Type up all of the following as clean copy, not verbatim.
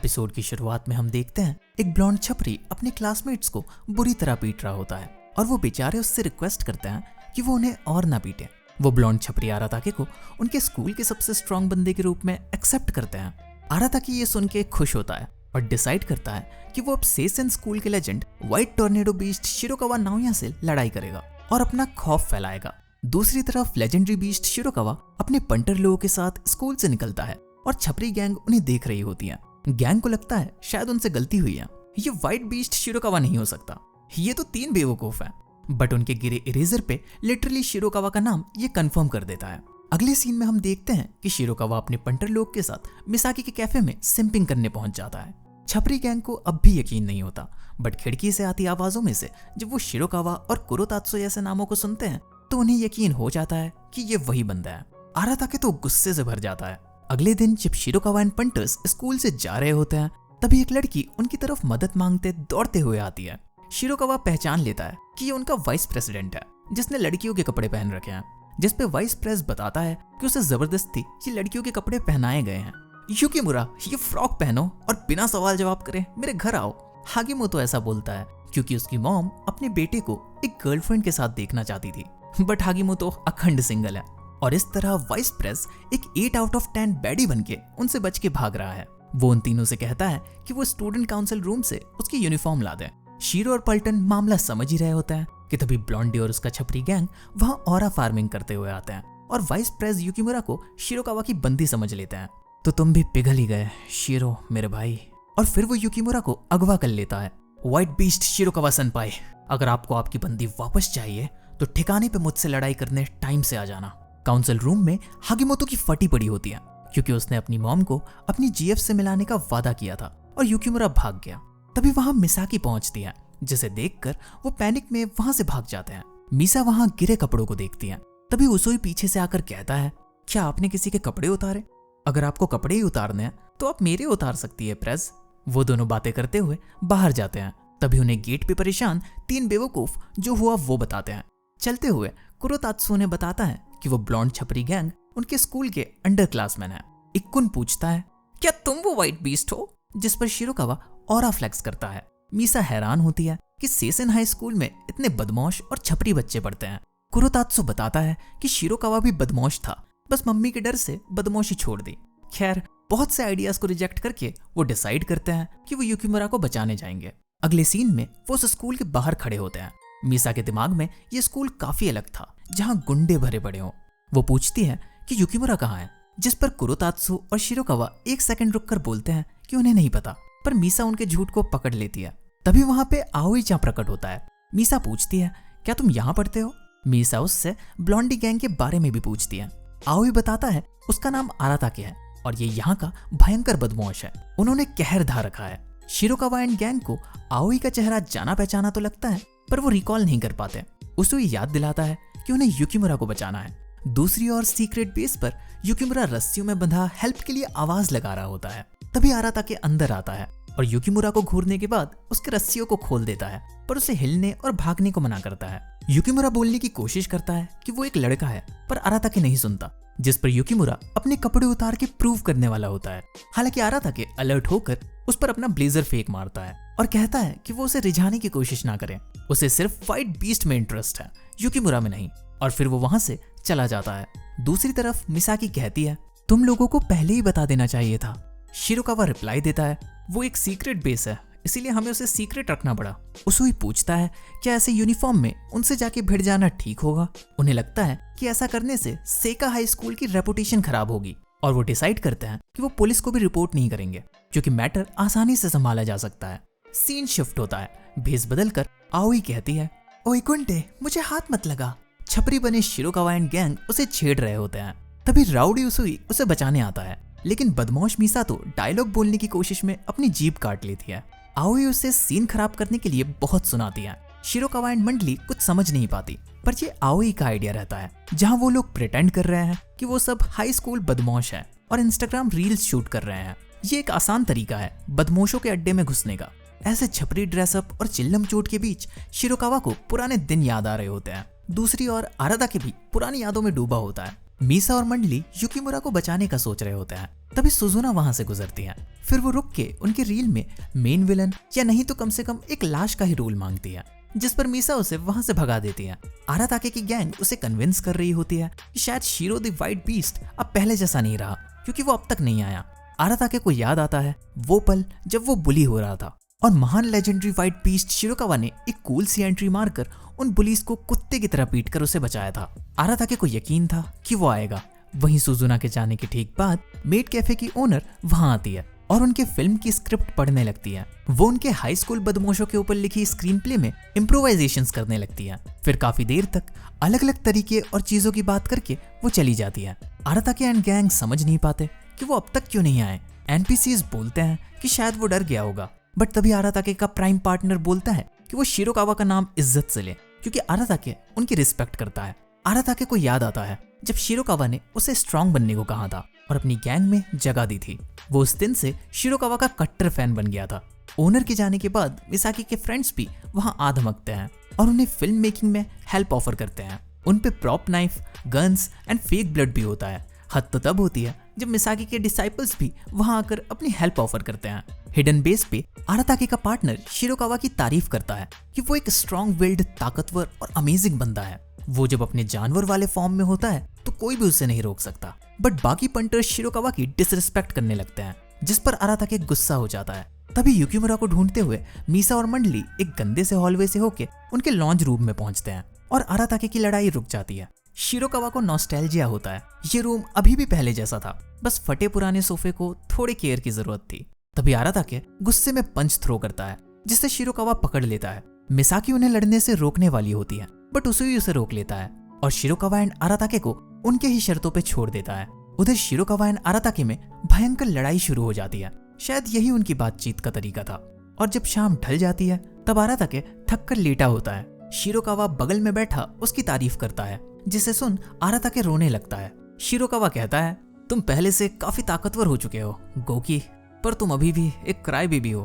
Episode की शुरुआत में हम देखते हैं एक ब्लॉन्ड छपरी अपने क्लासमेट्स को बुरी तरह पीट रहा होता है और वो बेचारे उससे रिक्वेस्ट करते हैं कि वो उन्हें और ना पीटे। वो ब्लॉन्ड छपरी आराताके को उनके स्कूल के सबसे स्ट्रॉन्ग बंदे के रूप में एक्सेप्ट करते हैं। आराताके ये सुन के खुश होता है और डिसाइड करता है कि वो अब सेसन स्कूल के legend white tornado beast Shirokawa Naoya से लड़ाई करेगा और अपना खौफ फैलाएगा। दूसरी तरफ लेजेंडरी बीस्ट शिरोकावा अपने पंटर लोगों के साथ स्कूल से निकलता है और छपरी गैंग उन्हें देख रही होती है। गैंग को लगता है शायद उनसे गलती हुई है, ये व्हाइट बीस्ट शिरोकावा नहीं हो सकता, ये तो 3 बेवकूफ हैं। बट उनके गिरे इरेजर पे लिटरली शिरोकावा का नाम ये कंफर्म कर देता है। अगले सीन में हम देखते हैं कि शिरोकावा अपने पंटर लोग के साथ मिसाकी के कैफे में सिंपिंग करने पहुंच जाता है। छपरी गैंग को अब भी यकीन नहीं होता, बट खिड़की से आती आवाजों में से जब वो शिरोकावा और कुरोतात्सु जैसे नामों को सुनते हैं तो उन्हें यकीन हो जाता है कि ये वही बंदा है। आराताके तो गुस्से से भर जाता है। अगले दिन जब शिरोकावा एंड पंटर्स स्कूल से जा रहे होते हैं तभी एक लड़की उनकी तरफ मदद मांगते दौड़ते हुए आती है। शिरोकावा पहचान लेता है कि ये उनका वाइस प्रेसिडेंट है जिसने लड़कियों के कपड़े पहन रखे हैं, जिस पे वाइस प्रेस बताता है कि उसे जबरदस्ती ये लड़कियों के कपड़े पहनाए गए हैं। युकिमुरा, ये फ्रॉक पहनो और बिना सवाल जवाब करे मेरे घर आओ। हागिमोतो ऐसा बोलता है क्योंकि उसकी मॉम अपने बेटे को एक गर्लफ्रेंड के साथ देखना चाहती थी, बट हागिमोतो अखंड सिंगल है और इस तरह वाइस प्रेस एक 8 आउट ऑफ 10 बैडी बनके उनसे बच के भाग रहा है। वो उन तीनों से कहता है कि वो स्टूडेंट काउंसिल रूम से उसकी यूनिफॉर्म ला दें। शीरो और पल्टन मामला समझ ही रहे होते हैं कि तभी ब्लॉन्डी और उसका छपरी गैंग वहां ऑरा फार्मिंग करते हुए आते हैं और वाइस प्रेस युकिमुरा को शिरोकावा की बंदी समझ लेते हैं। तो तुम भी पिघल ही गए शीरो मेरे भाई। और फिर वो युकिमुरा को अगवा कर लेता है। व्हाइट बीस्ट शिरोकावा सनपाई, अगर आपको आपकी बंदी वापस चाहिए तो ठिकाने पे मुझसे लड़ाई करने टाइम से आ जाना। काउंसिल रूम में हागिमोतो की फटी पड़ी होती है क्योंकि उसने अपनी मॉम को अपनी जीएफ से मिलाने का वादा किया था और युकिमुरा भाग गया। तभी वहां मिसाकी पहुंचती है जिसे देखकर वो पैनिक में वहां से भाग जाते हैं। मीसा वहां गिरे कपड़ों को देखती है। तभी उसोई पीछे से आकर कहता है, क्या आपने किसी के कपड़े उतारे? अगर आपको कपड़े ही उतारने हैं तो आप मेरे उतार सकती है प्रेस। वो दोनों बातें करते हुए बाहर जाते हैं। तभी उन्हें गेट पे परेशान 3 बेवकूफ जो हुआ वो बताते हैं। चलते हुए कुरोतात्सु ने बताता है कि वो ब्लॉन्ड छपरी गैंग उनके स्कूल के अंडर क्लासमैन है। इक्कुन पूछता है, क्या तुम वो व्हाइट बीस्ट हो? जिस पर शिरोकावा ऑरा फ्लेक्स करता है। मीसा हैरान होती है कि सेसन हाई स्कूल में इतने बदमाश और छपरी बच्चे पढ़ते हैं। कुरोतात्सु बताता है कि शिरोकावा भी बदमाश था, बस मम्मी के डर से बदमाशी छोड़ दी। खैर, बहुत से आइडियाज को रिजेक्ट करके वो डिसाइड करते हैं कि वो युकिमुरा को बचाने जाएंगे। अगले सीन में वो उस स्कूल के बाहर खड़े होते हैं। मीसा के दिमाग में ये स्कूल काफी अलग था जहां गुंडे भरे पड़े हों। वो पूछती है कि युकिमुरा कहाँ है, जिस पर कुरोतात्सु और शिरोकावा 1 सेकंड रुककर बोलते हैं कि उन्हें नहीं पता, पर मीसा उनके झूठ को पकड़ लेती है। तभी वहां पे आओई-चां प्रकट होता है। मीसा पूछती है, क्या तुम यहाँ पढ़ते हो? मीसा उससे ब्लॉन्डी गैंग के बारे में भी पूछती है। आओई बताता है उसका नाम आराताके है और ये यहाँ का भयंकर बदमाश है, उन्होंने कहर ढा रखा है। शिरोकावा एंड गैंग को आओई का चेहरा जाना पहचाना तो लगता है, पर वो रिकॉल नहीं कर पाते। उसे याद दिलाता है कि उन्हें युकिमुरा को बचाना है। दूसरी ओर सीक्रेट बेस पर युकिमुरा रस्सियों में बंधा हेल्प के लिए आवाज लगा रहा होता है। तभी आराताके अंदर आता है और युकिमुरा को घूरने के बाद उसके रस्सियों को खोल देता है, पर उसे हिलने और भागने को मना करता है। युकिमुरा बोलने की कोशिश करता है कि वो एक लड़का है, पर आराताके नहीं सुनता, जिस पर युकिमुरा अपने कपड़े उतार के प्रूव करने वाला होता है। हालांकि आराताके अलर्ट होकर उस पर अपना ब्लेजर फेंक मारता है और कहता है कि वो उसे रिझाने की कोशिश ना करे, उसे सिर्फ व्हाइट बीस्ट में इंटरेस्ट है, युकिमुरा में नहीं। और फिर वो वहां से चला जाता है। दूसरी तरफ मिसाकी कहती है, तुम लोगों को पहले ही बता देना चाहिए था। शिरोकावा रिप्लाई देता है, वो एक सीक्रेट बेस है, इसीलिए हमें उसे सीक्रेट रखना पड़ा। उसोई पूछता है, क्या ऐसे यूनिफॉर्म में उनसे जाके भिड़ जाना ठीक होगा? उन्हें लगता है कि ऐसा करने से सेका हाई स्कूल की रेपुटेशन खराब होगी और वो डिसाइड करते हैं कि वो पुलिस को भी रिपोर्ट नहीं करेंगे क्योंकि मैटर आसानी से संभाला जा सकता है। सीन शिफ्ट होता है। भेस बदलकर आओई कहती है, ओए गुंडे, मुझे हाथ मत लगा। छपरी बने शिरोकावा एंड गैंग उसे छेड़ रहे होते हैं। तभी राउडी उसोई उसे बचाने आता है, लेकिन बदमाश मीसा तो डायलॉग बोलने की कोशिश में अपनी जीभ काट लेती है। आओई उसे सीन खराब करने के लिए बहुत सुनाती है। शिरोकावा एंड मंडली कुछ समझ नहीं पाती, पर ये आओई का आइडिया रहता है जहां वो लोग प्रिटेंड कर रहे हैं कि वो सब हाई स्कूल बदमाश है और इंस्टाग्राम रील्स शूट कर रहे हैं। ये एक आसान तरीका है बदमाशों के अड्डे में घुसने का। ऐसे छपरी ड्रेसअप और चिल्लम चोट के बीच शिरोकावा को पुराने दिन याद आ रहे होते हैं। दूसरी ओर आराताके भी पुरानी यादों में डूबा होता है। मीसा और मंडली युकिमुरा को बचाने का सोच रहे होते हैं। तभी सुजुना वहां से गुजरती है। फिर वो रुक के उनके रील में मेन विलन या नहीं तो कम से कम एक लाश का ही रोल मांगती है, जिस पर मीसा उसे वहां से भगा देती है। आराताके की गैंग उसे कन्विंस कर रही होती है कि शायद शिरो द व्हाइट बीस्ट अब पहले जैसा नहीं रहा, क्योंकि वो अब तक नहीं आया। आराताके को याद आता है वो पल जब वो बुली हो रहा था और महान लेजेंडरी व्हाइट बीस्ट शिरोकावा ने एक कूल सी एंट्री मारकर उन बुलीज को कुत्ते की तरह पीटकर उसे बचाया था। आराताके को यकीन था कि वो आएगा। वहीं सुजुना के जाने के ठीक बाद मेड कैफे की ओनर वहां आती है और उनके फिल्म की स्क्रिप्ट पढ़ने लगती है। वो उनके हाई स्कूल बदमाशों के ऊपर लिखी स्क्रीन प्ले में इम्प्रोवाइजेशंस करने लगती है। फिर काफी देर तक अलग अलग तरीके और चीजों की बात करके वो चली जाती है। आराताके एंड गैंग समझ नहीं पाते कि वो अब तक क्यों नहीं आए। एनपीसीज बोलते हैं कि शायद वो डर गया होगा, बट तभी आराताके का प्राइम पार्टनर बोलता है कि वो शिरोकावा का नाम इज्जत से ले, क्योंकि आराताके उनकी रिस्पेक्ट करता है। आराताके को याद आता है जब शिरोकावा ने उसे स्ट्रांग बनने को कहा था और अपनी गैंग में जगह दी थी। वो उस दिन से शिरोकावा का कट्टर फैन बन गया था। ओनर के जाने के बाद मिसाकी के फ्रेंड्स भी वहां आ धमकते हैं और उन्हें फिल्म मेकिंग में हेल्प ऑफर करते हैं। उन पे prop knife, guns and fake blood भी होता है। हद तो तब होती है जब मिसाकी के डिसाइपल्स भी वहां आकर अपनी हेल्प ऑफर करते हैं। हिडन बेस पे आराताके का पार्टनर शिरोकावा की तारीफ करता है कि वो एक स्ट्रॉन्ग विल्ड, ताकतवर और अमेजिंग बंदा है। वो जब अपने जानवर वाले फॉर्म में होता है तो कोई भी उसे नहीं रोक सकता। बट बाकी पंटर्स शिरोकावा की डिसरिस्पेक्ट करने लगते हैं, जिस पर आराताके गुस्सा हो जाता है। तभी युकिमुरा को ढूंढते हुए मीसा और मंडली एक गंदे से हॉलवे से होके उनके लॉन्ज रूम में पहुंचते हैं और आराताके की लड़ाई रुक जाती है। शिरोकावा को नॉस्टैल्जिया होता है। ये रूम अभी भी पहले जैसा था, बस फटे पुराने सोफे को थोड़ी केयर की जरूरत थी। तभी आराताके गुस्से में पंच थ्रो करता है, जिससे शिरोकावा पकड़ लेता है। मिसाकी उन्हें लड़ने से रोकने वाली होती है, बट उसे उसे रोक लेता है और शिरोकावा एंड आराताके को उनके ही शर्तों पे छोड़ देता है। उधर शिरोकावा एंड आराताके में भयंकर लड़ाई शुरू हो जाती है। शायद यही उनकी बातचीत का तरीका था। और जब शाम ढल जाती है तब आराताके थक कर लेटा होता है। शिरोकावा बगल में बैठा उसकी तारीफ करता है, जिसे सुन आराताके रोने लगता है। शिरोकावा कहता है, तुम पहले से काफी ताकतवर हो चुके हो गोकी, पर तुम अभी भी एक क्राई बेबी हो।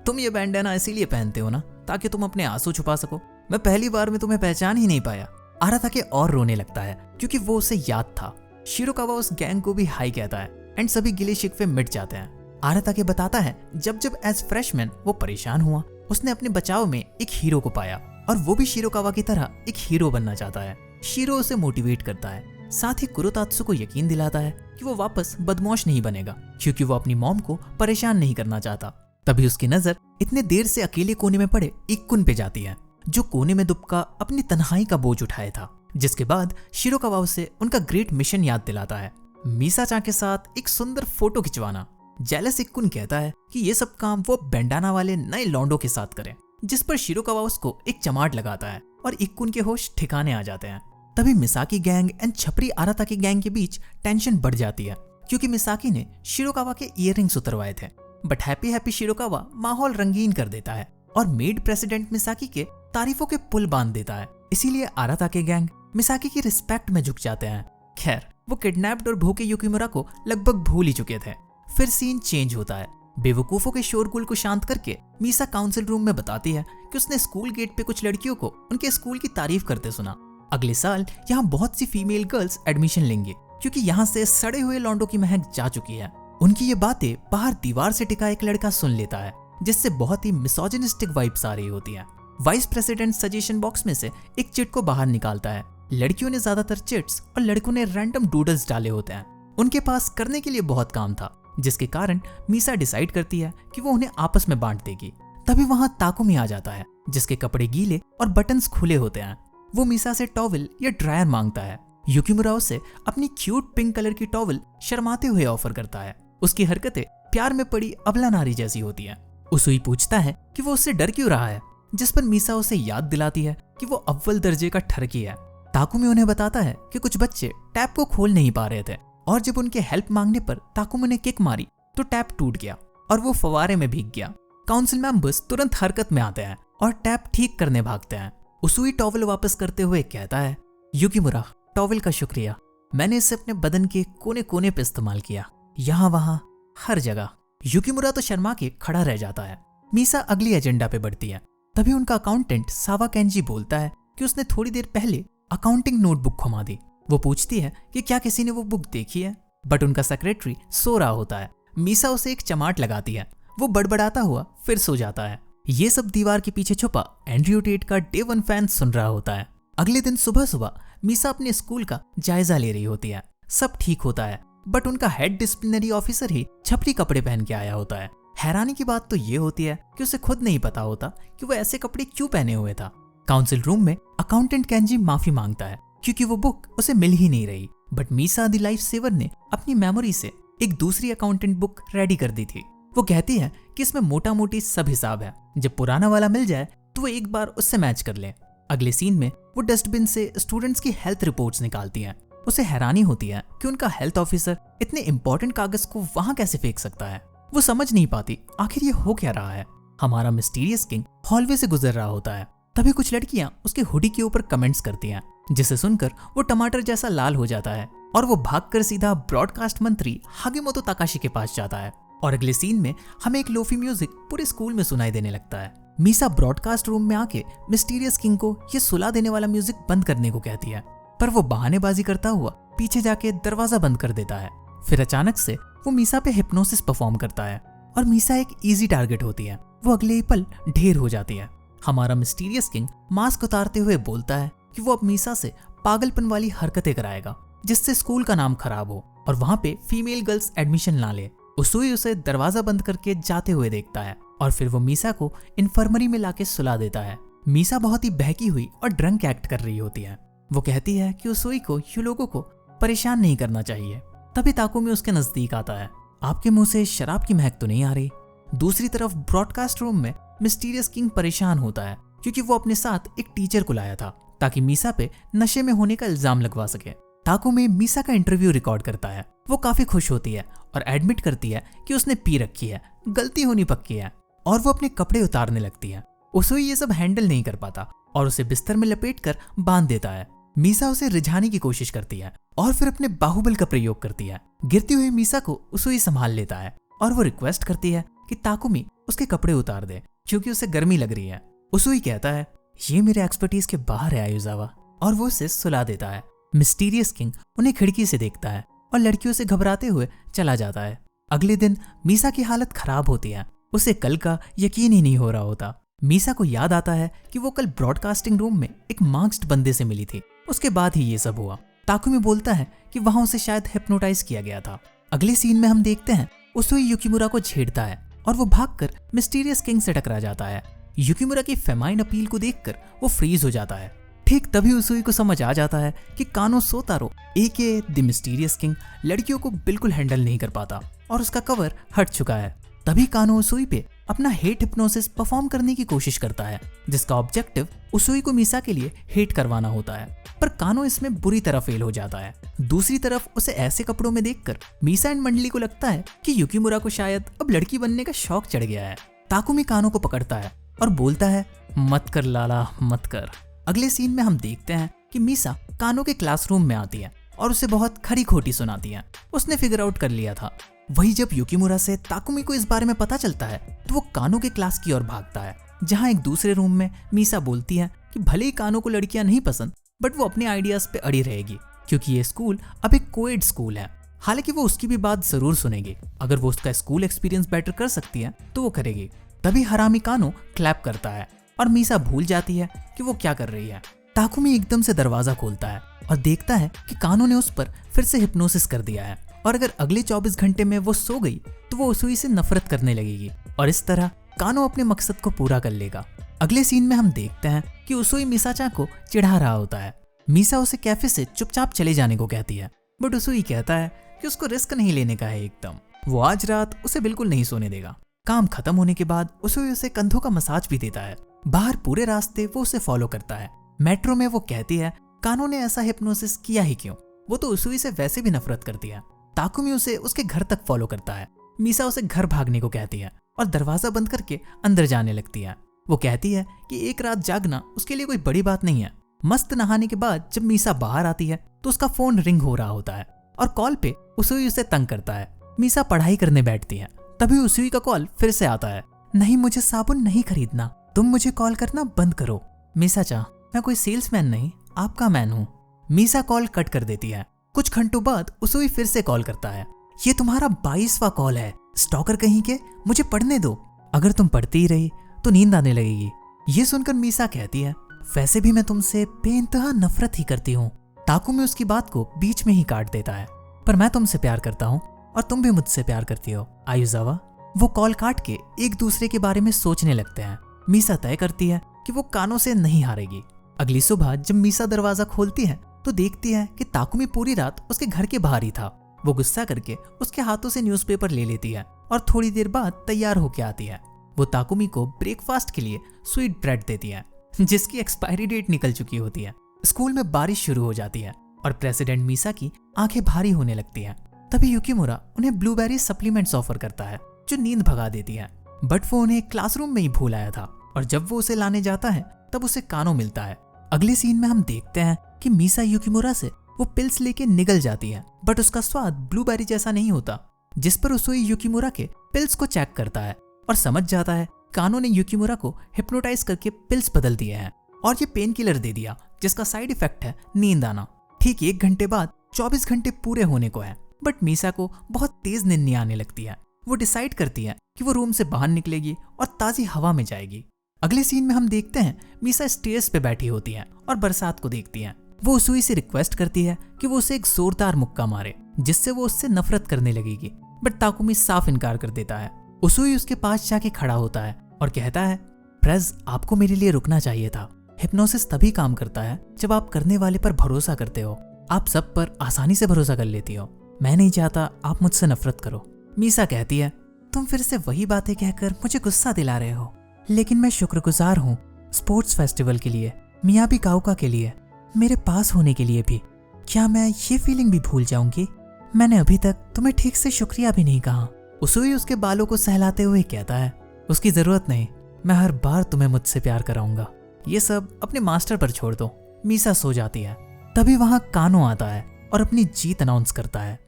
तुम ये बैंडेना इसीलिए पहनते हो ना, ताकि तुम अपने आंसू छुपा सको। मैं पहली बार में तुम्हें पहचान ही नहीं पाया। आराताके और रोने लगता है क्योंकि वो उसे याद था। शिरोकावा उस गैंग को भी हाई कहता है एंड सभी गिले शिकवे मिट जाते हैं। आराताके बताता है जब जब एज फ्रेशमैन वो परेशान हुआ, उसने अपने बचाव में एक हीरो को पाया और वो भी शिरोकावा की तरह एक हीरो बनना चाहता है। शिरो उसे मोटिवेट करता है, साथ ही कुरोतात्सु को यकीन दिलाता है कि वो वापस बदमाश नहीं बनेगा, क्योंकि वो अपनी मॉम को परेशान नहीं करना चाहता। तभी उसकी नजर इतने देर से अकेले कोने में पड़े इक्कुन पे जाती है, जो कोने में दुबका अपनी तन्हाई का बोझ उठाया था। जिसके बाद शिरोकावा उसे उनका ग्रेट मिशन याद दिलाता है, मीसा-चान के साथ एक सुंदर फोटो खिंचवाना। जेलस इक्कुन कहता है कि ये सब काम वो बैंडाना वाले नए लौंडों के साथ करे, जिस पर शिरोकावा उसको एक चमाट लगाता है और इक्कुन के होश ठिकाने आ जाते हैं। तभी मिसाकी गैंग एंड छपरी आराताके गैंग के बीच टेंशन बढ़ जाती है, क्योंकि मिसाकी ने शिरोकावा के इयररिंग्स उतरवाए थे। बट हैप्पी शिरोकावा माहौल रंगीन कर देता है और मेड प्रेसिडेंट मिसाकी के तारीफों के पुल बांध देता है। इसीलिए आराताके गैंग मिसाकी की रिस्पेक्ट में झुक जाते हैं। खैर, वो किडनैप्ड और भूखे युकिमुरा को लगभग भूल ही चुके थे। फिर सीन चेंज होता है। बेवकूफों के शोरगुल को शांत करके मीसा काउंसिल रूम में बताती है कि उसने स्कूल गेट पे कुछ लड़कियों को उनके स्कूल की तारीफ करते सुना। अगले साल यहाँ बहुत सी फीमेल गर्ल्स एडमिशन लेंगे, क्योंकि यहाँ से सड़े हुए लौंडों की महक जा चुकी है। उनकी ये बातें बाहर दीवार से टिका एक लड़का सुन लेता है, जिससे बहुत ही मिसोजिनिस्टिक वाइब्स आ रही होती हैं। वाइस प्रेसिडेंट सजेशन बॉक्स में से एक चिट को बाहर निकालता है। लड़कियों ने ज्यादातर चिट्स और लड़कों ने रैंडम डूडल्स डाले होते हैं। उनके पास करने के लिए बहुत काम था, जिसके कारण मीसा डिसाइड करती है कि वो उन्हें आपस में बांट देगी। तभी वहां ताकुमी आ जाता है, जिसके कपड़े गीले और बटन्स खुले होते हैं। वो मीसा से टॉवल या ड्रायर मांगता है। युकिमुरा उसे अपनी क्यूट पिंक कलर की टॉवल शर्माते हुए ऑफर करता है। उसकी हरकतें प्यार में पड़ी अबला नारी जैसी होती हैं। उसुई पूछता है कि वो उससे डर क्यों रहा है, जिस पर मीसा उसे याद दिलाती है कि वो अव्वल दर्जे का ठरकी है। ताकुमी उन्हें बताता है कि कुछ बच्चे टैप को खोल नहीं पा रहे थे और जब उनके हेल्प मांगने पर ताकुमी ने किक मारी तो टैप टूट गया और वो फवारे में भीग गया। काउंसिल मेंबर्स तुरंत हरकत में आते हैं और टैप ठीक करने भागते हैं। उसुई टॉवल वापस करते हुए कहता है, युकिमुरा, टॉवल का शुक्रिया। मैंने इसे अपने बदन के कोने कोने पे इस्तेमाल किया, यहाँ वहां हर जगह। युकिमुरा तो शर्मा के खड़ा रह जाता है। मीसा अगली एजेंडा पे बढ़ती है। तभी उनका अकाउंटेंट सावा केंजी बोलता है कि उसने थोड़ी देर पहले अकाउंटिंग नोटबुक घुमा दी वो पूछती है कि क्या किसी ने वो बुक देखी है, बट उनका सेक्रेटरी सो रहा होता है। मीसा उसे एक चमाट लगाती है, वो बड़बड़ाता हुआ फिर सो जाता है। ये सब दीवार के पीछे छुपा एंड्रयू टेट का डे 1 फैन सुन रहा होता है। अगले दिन सुबह सुबह मीसा अपने स्कूल का जायजा ले रही होती है। सब ठीक होता है, बट उनका हेड डिसिप्लिनरी ऑफिसर ही छपरी कपड़े पहन के आया होता है। हैरानी की बात तो ये होती है कि उसे खुद नहीं पता होता कि वो ऐसे कपड़े क्यों पहने हुए था। काउंसिल रूम में अकाउंटेंट केंजी माफी मांगता है क्योंकि वो बुक उसे मिल ही नहीं रही, but Meesa the life saver ने अपनी मेमोरी से एक दूसरी अकाउंटेंट बुक रेडी कर दी थी। वो कहती है कि इसमें मोटा मोटी सब हिसाब है, जब पुराना वाला मिल जाए तो वो एक बार उससे मैच कर ले। अगले सीन में वो डस्टबिन से स्टूडेंट्स की हेल्थ रिपोर्ट्स निकालती हैं। उसे हैरानी होती है कि उनका हेल्थ ऑफिसर इतने इंपॉर्टेंट कागज को वहां कैसे फेंक सकता है। वो समझ नहीं पाती आखिर ये हो क्या रहा है। हमारा मिस्टीरियस किंग हॉलवे से गुजर रहा होता है, तभी कुछ लड़कियां उसके हुडी के ऊपर कमेंट्स करती हैं, जिसे सुनकर वो टमाटर जैसा लाल हो जाता है और वो भागकर सीधा ब्रॉडकास्ट मंत्री हागेमोतो ताकाशी के पास जाता है। और अगले सीन में हमें एक लोफी म्यूजिक पूरे स्कूल में सुनाई देने लगता है। मीसा ब्रॉडकास्ट रूम में आके मिस्टीरियस किंग को ये सुला देने वाला म्यूजिक बंद करने को कहती है, पर वो बहानेबाजी करता हुआ पीछे जाके दरवाजा बंद कर देता है। फिर अचानक से वो मीसा पे हिप्नोसिस परफॉर्म करता है और मीसा एक इजी टारगेट होती है। वो अगले ही पल ढेर हो जाती है। हमारा मिस्टीरियस किंग मास्क उतारते हुए बोलता है कि वो अब मीसा से पागलपन वाली हरकतें कराएगा जिससे स्कूल का नाम खराब हो और वहां पे फीमेल गर्ल्स एडमिशन ना ले। उसुई उसे दरवाजा बंद करके जाते हुए देखता है और फिर वो मीसा को इन्फर्मरी में लाके सुला देता है। मीसा बहुत ही बहकी हुई और ड्रंक एक्ट कर रही होती है। वो कहती है कि उसुई को यू लोगों को परेशान नहीं करना चाहिए। तभी ताकुमी उसके नजदीक आता है। आपके मुंह से शराब की महक तो नहीं आ रही। दूसरी तरफ ब्रॉडकास्ट रूम में मिस्टीरियस किंग परेशान होता है क्योंकि वो अपने साथ एक टीचर को लाया था ताकि मीसा पे नशे में होने का इल्जाम लगवा सके। ताकुमी मीसा का इंटरव्यू रिकॉर्ड करता है। वो काफी खुश होती है और एडमिट करती है कि उसने पी रखी है, गलती होनी पक्की है, और वो अपने कपड़े उतारने लगती है। उसुई ये सब हैंडल नहीं कर पाता और उसे बिस्तर में लपेटकर बांध देता है। मीसा उसे रिझाने की कोशिश करती है और फिर अपने बाहुबल का प्रयोग करती है। गिरती हुई मीसा को उसुई संभाल लेता है और वो रिक्वेस्ट करती है कि ताकुमी उसके कपड़े उतार दे क्योंकि उसे गर्मी लग रही है। उसुई कहता है ये मेरे एक्सपर्टीज के बाहर है आयुजावा, और वो उसे सुला देता है। मिस्टीरियस किंग उन्हें खिड़की से देखता है और लड़कियों से घबराते हुए चला जाता है। अगले दिन मीसा की हालत खराब होती है। उसे कल का यकीन ही नहीं हो रहा होता। मीसा को याद आता है कि वो कल ब्रॉडकास्टिंग रूम में एक मास्क्ड बंदे से मिली थी। उसके बाद ही ये सब हुआ। ताकुमी बोलता है कि वहां उसे शायद हिप्नोटाइज किया गया था। अगले सीन में हम देखते हैं उसुई युकिमुरा को छेड़ता है और वो भागकर मिस्टीरियस किंग से टकरा जाता है। युकिमुरा की फेमाइन अपील को देखकर वो फ्रीज हो जाता है। ठीक तभी उसुई को समझ आ जाता है कि कानो सोतारो एके द मिस्टीरियस किंग लड़कियों को बिल्कुल हैंडल नहीं कर पाता और उसका कवर हट चुका है। तभी कानो उसुई पे अपना हेट हिप्नोसिस परफॉर्म करने की कोशिश करता है, जिसका ऑब्जेक्टिव उसुई को मीसा के लिए हेट करवाना होता है, पर कानो इसमें बुरी तरह फेल हो जाता है। दूसरी तरफ उसे ऐसे कपड़ों में देखकर मीसा एंड मंडली को लगता है कि युकिमुरा को शायद अब लड़की बनने का शौक चढ़ गया है। ताकुमी कानो को पकड़ता है और बोलता है मत कर लाला मत कर। अगले सीन में हम देखते हैं कि मीसा कानो के क्लासरूम में आती है और उसे बहुत खरी खोटी सुनाती है। उसने फिगर आउट कर लिया था। वही जब युकिमुरा से ताकुमी को इस बारे में पता चलता है तो वो कानो के क्लास की ओर भागता है, जहां एक दूसरे रूम में मीसा बोलती है कि भले ही कानो को लड़कियां नहीं पसंद, बट वो अपने आइडियाज पे अड़ी रहेगी क्योंकि ये स्कूल अब एक कोएड स्कूल है। हालांकि वो उसकी भी बात जरूर सुनेगी। अगर वो उसका स्कूल एक्सपीरियंस बेटर कर सकती है तो वो करेगी। तभी हरामी कानो क्लैप करता है और मीसा भूल जाती है कि वो क्या कर रही है। ताकुमी एकदम से दरवाजा खोलता है और देखता है कि कानो ने उस पर फिर से हिप्नोसिस कर दिया है और अगर अगले 24 घंटे में वो सो गई तो वो उसुई से नफरत करने लगेगी और इस तरह कानो अपने मकसद को पूरा कर लेगा। अगले सीन में हम देखते हैं कि उसुई मीसा-चान को चिढ़ा रहा होता है। मीसा उसे कैफे से चुपचाप चले जाने को कहती है, बट उसुई कहता है कि उसको रिस्क नहीं लेने का है एकदम। वो आज रात उसे बिल्कुल नहीं सोने देगा। काम खत्म होने के बाद उसुई उसे कंधों का मसाज भी देता है। बाहर पूरे रास्ते वो उसे फॉलो करता है। मेट्रो में वो कहती है कानो ने ऐसा हिप्नोसिस किया ही क्यों, वो तो उसुई से वैसे भी नफरत करती है। ताकुमी उसे उसके घर तक फॉलो करता है। मीसा उसे घर भागने को कहती है और दरवाजा बंद करके अंदर जाने लगती है। वो कहती है कि एक रात जागना उसके लिए कोई बड़ी बात नहीं है। मस्त नहाने के बाद जब मीसा बाहर आती है तो उसका फोन रिंग हो रहा होता है और कॉल पे उसुई उसे तंग करता है। मीसा पढ़ाई करने बैठती है। तभी उसुई का कॉल फिर से आता है। नहीं, मुझे साबुन नहीं खरीदना, तुम मुझे कॉल करना बंद करो। मीसा-चान, मैं कोई सेल्समैन नहीं, आपका मैन हूँ। मीसा कॉल कट कर देती है। कुछ घंटों बाद उसोई फिर से कॉल करता है। ये तुम्हारा 22वां कॉल है, स्टॉकर कहीं के, मुझे पढ़ने दो। अगर तुम पढ़ती ही रही तो नींद आने लगेगी। ये सुनकर मीसा कहती है, वैसे भी मैं तुमसे बेइंतहा नफरत ही करती हूँ। ताकुमी उसकी बात को बीच में ही काट देता है, पर मैं तुमसे प्यार करता हूँ और तुम भी मुझसे प्यार करती हो आयुजावा। वो कॉल काट के एक दूसरे के बारे में सोचने लगते हैं। मीसा तय करती है कि वो कानों से नहीं हारेगी। अगली सुबह जब मीसा दरवाजा खोलती है तो देखती है कि ताकुमी पूरी रात उसके घर के बाहर ही था। वो गुस्सा करके उसके हाथों से न्यूज़पेपर ले लेती है और थोड़ी देर बाद तैयार होके आती है। वो ताकुमी को ब्रेकफास्ट के लिए स्वीट ब्रेड देती है जिसकी एक्सपायरी डेट निकल चुकी होती है। स्कूल में बारिश शुरू हो जाती है और प्रेसिडेंट मीसा की आंखें भारी होने लगती हैं। तभी युकिमुरा उन्हें ब्लूबेरी सप्लीमेंट्स ऑफर करता है जो नींद भगा देती है, बट वो उन्हें क्लासरूम में ही भूल आया था और जब वो उसे लाने जाता है तब उसे कानो मिलता है। अगले सीन में हम देखते हैं कि मीसा युकिमुरा से वो पिल्स लेके निगल जाती है, बट उसका स्वाद ब्लूबेरी जैसा नहीं होता। जिस पर उसोई युकिमुरा के पिल्स को चेक करता है और समझ जाता है कानो ने युकिमुरा को हिप्नोटाइज करके पिल्स बदल दिए हैं और ये पेन किलर दे दिया जिसका साइड इफेक्ट है नींद आना। ठीक 1 घंटे बाद 24 घंटे पूरे होने को है, बट मीसा को बहुत तेज नींद नहीं आने लगती है। वो डिसाइड करती है कि वो रूम से बाहर निकलेगी और ताजी हवा में जाएगी। अगले सीन में हम देखते हैं मीसा स्टेयर्स पे बैठी होती है और बरसात को देखती है। वो उसुई से रिक्वेस्ट करती है कि वो उसे एक जोरदार मुक्का मारे जिससे वो उससे नफरत करने लगेगी, बट ताकुमी साफ इनकार कर देता है। उसुई उसके पास जाके खड़ा होता है और कहता है, प्रेज आपको मेरे लिए रुकना चाहिए था। हिप्नोसिस तभी काम करता है जब आप करने वाले पर भरोसा करते हो। आप सब पर आसानी से भरोसा कर लेती हो। मैं नहीं चाहता आप मुझसे नफरत करो। मीसा कहती है, तुम फिर से वही बातें कहकर मुझे गुस्सा दिला रहे हो, लेकिन मैं शुक्रगुजार हूँ स्पोर्ट्स फेस्टिवल के लिए, मियाबी काउका के लिए, मेरे पास होने के लिए भी। क्या मैं ये फीलिंग भी भूल जाऊंगी? मैंने अभी तक तुम्हें ठीक से शुक्रिया भी नहीं कहा। उसुई उसके बालों को सहलाते हुए कहता है, उसकी जरूरत नहीं, मैं हर बार तुम्हें मुझसे प्यार कराऊंगा। ये सब अपने मास्टर पर छोड़ दो। मीसा सो जाती है। तभी वहां कानो आता है और अपनी जीत अनाउंस करता है।